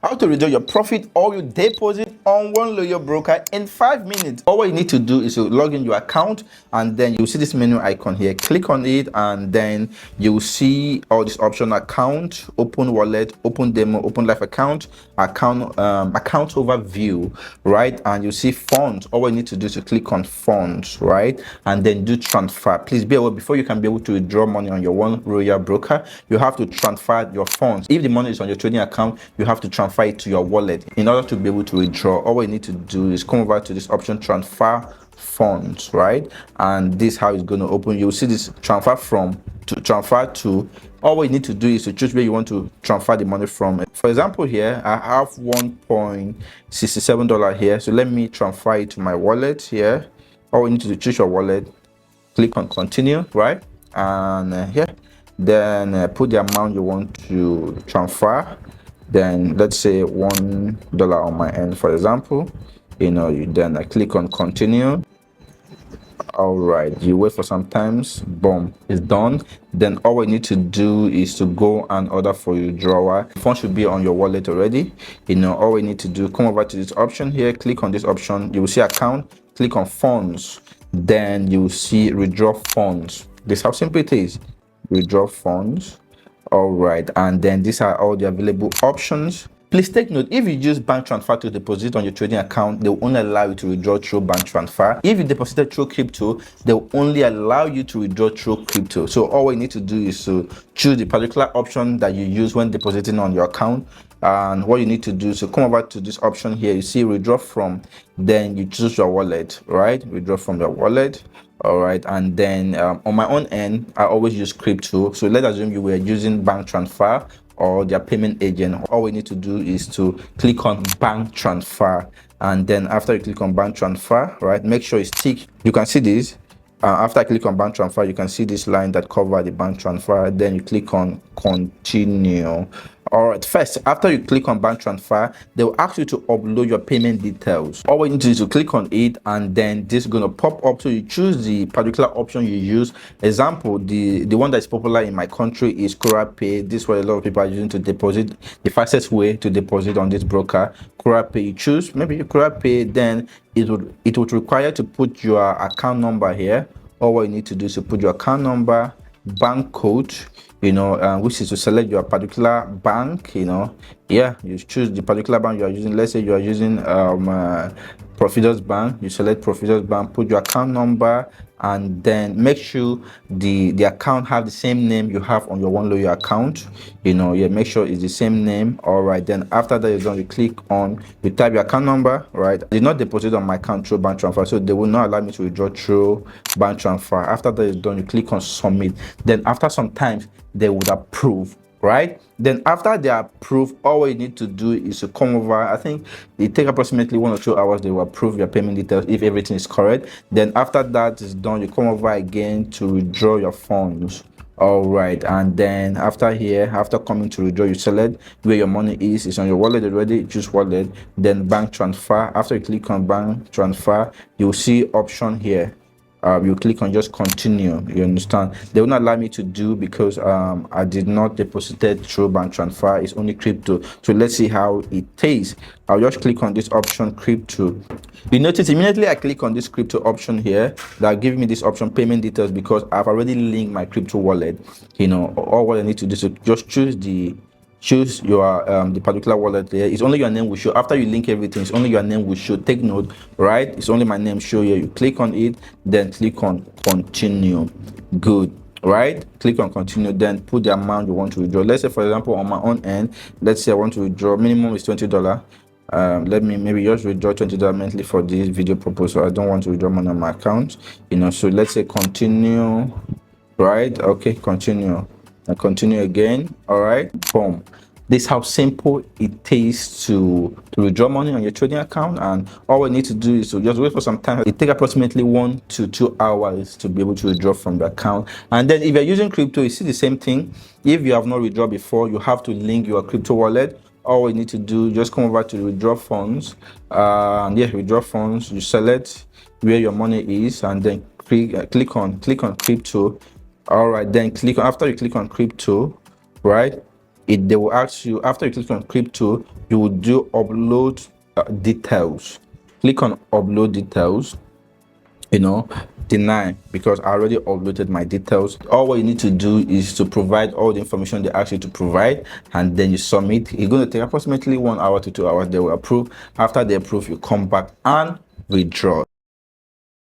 How to withdraw your profit or your deposit on OneRoyal Broker in 5 minutes. All you need to do is to log in your account, and then you see this menu icon here. Click on it, and then you see all this option: account, open wallet, open demo, open live account, account overview, right? And you see funds. All you need to do is to click on funds, right? And then do transfer. Please be aware, before you can be able to withdraw money on your OneRoyal Broker, you have to transfer your funds. If the money is on your trading account, you have to transfer it to your wallet in order to be able to withdraw. All we need to do is come over to this option, transfer funds, right? And this is how it's going to open. You'll see this transfer from to transfer to. All we need to do is to choose where you want to transfer the money from. For example, here I have $1.67 here, so let me transfer it to my wallet here. All we need to do, choose your wallet, click on continue, right? And here, then put the amount you want to transfer. Then let's say $1 on my end, for example. You then click on continue. All right, you wait for some times, boom, it's done. Then all we need to do is to go and order for your withdrawal. The phone should be on your wallet already. All we need to do, come over to this option here, click on this option. You will see account, click on funds, then you will see withdraw funds. This is how simple it is. Withdraw funds. All right, and then these are all the available options. Please take note, if you use bank transfer to deposit on your trading account, they will only allow you to withdraw through bank transfer. If you deposited through crypto, they will only allow you to withdraw through crypto. So all we need to do is to choose the particular option that you use when depositing on your account. And what you need to do is to come over to this option here. You see withdraw from, then you choose your wallet, right? Withdraw from your wallet. All right, and then on my own end, I always use crypto. So let's assume you were using bank transfer or their payment agent. All we need to do is to click on bank transfer, and then after you click on bank transfer, right, make sure it's tick. You can see this. After I click on bank transfer, you can see this line that cover the bank transfer. Then you click on continue. All right, first, after you click on bank transfer, they will ask you to upload your payment details. All we need to do is to click on it, and then this is going to pop up. So you choose the particular option you use. Example, the one that is popular in my country is Pay. This is what a lot of people are using to deposit. The fastest way to deposit on this broker, Pay. You choose maybe Pay, then it would require to put your account number here. All what you need to do is to put your account number, bank code, which is to select your particular bank. You choose the particular bank you are using. Let's say you are using Profiters Bank. You select Profiters Bank, put your account number, and then make sure the account have the same name you have on your OneRoyal account. Make sure it's the same name. All right, then after that is done, you type your account number, right? I did not deposit on my account through bank transfer, so they will not allow me to withdraw through bank transfer. After that is done, you click on submit. Then after some time, they would approve, right? Then after they approve, all you need to do is to come over. I think it takes approximately 1 or 2 hours. They will approve your payment details if everything is correct. Then after that is done, you come over again to withdraw your funds. All right, and then after coming to withdraw, you select where your money is. It's on your wallet already. Choose wallet, then bank transfer. After you click on bank transfer, you'll see option here. You click on just continue. You understand? They will not allow me to do because I did not deposit through bank transfer. It's only crypto. So let's see how it tastes. I'll just click on this option, crypto. You notice immediately I click on this crypto option here, that give me this option, payment details, because I've already linked my crypto wallet. All what I need to do is to just choose your the particular wallet there. It's only your name will show. After you link everything, it's only your name will show. Take note, right? It's only my name show here. You click on it, then click on continue. Good, right? Click on continue, then put the amount you want to withdraw. Let's say, for example, on my own end, let's say I want to withdraw, minimum is $20. Let me maybe just withdraw $20 monthly for this video purpose. So I don't want to withdraw money on my account. So let's say continue, right? Okay, continue. And continue again. All right, boom. This is how simple it is to withdraw money on your trading account. And all we need to do is to just wait for some time. It takes approximately 1 to 2 hours to be able to withdraw from the account. And then if you're using crypto, you see the same thing. If you have not withdrawn before, you have to link your crypto wallet. All we need to do, just come over to withdraw funds. Withdraw funds. You select where your money is, and then click on crypto. All right, then after you click on crypto, right, they will ask you, after you click on crypto, you will do upload details. Click on upload details. Deny, because I already uploaded my details. All what you need to do is to provide all the information they ask you to provide, and then you submit. It's going to take approximately 1 hour to 2 hours. They will approve. After they approve, you come back and withdraw.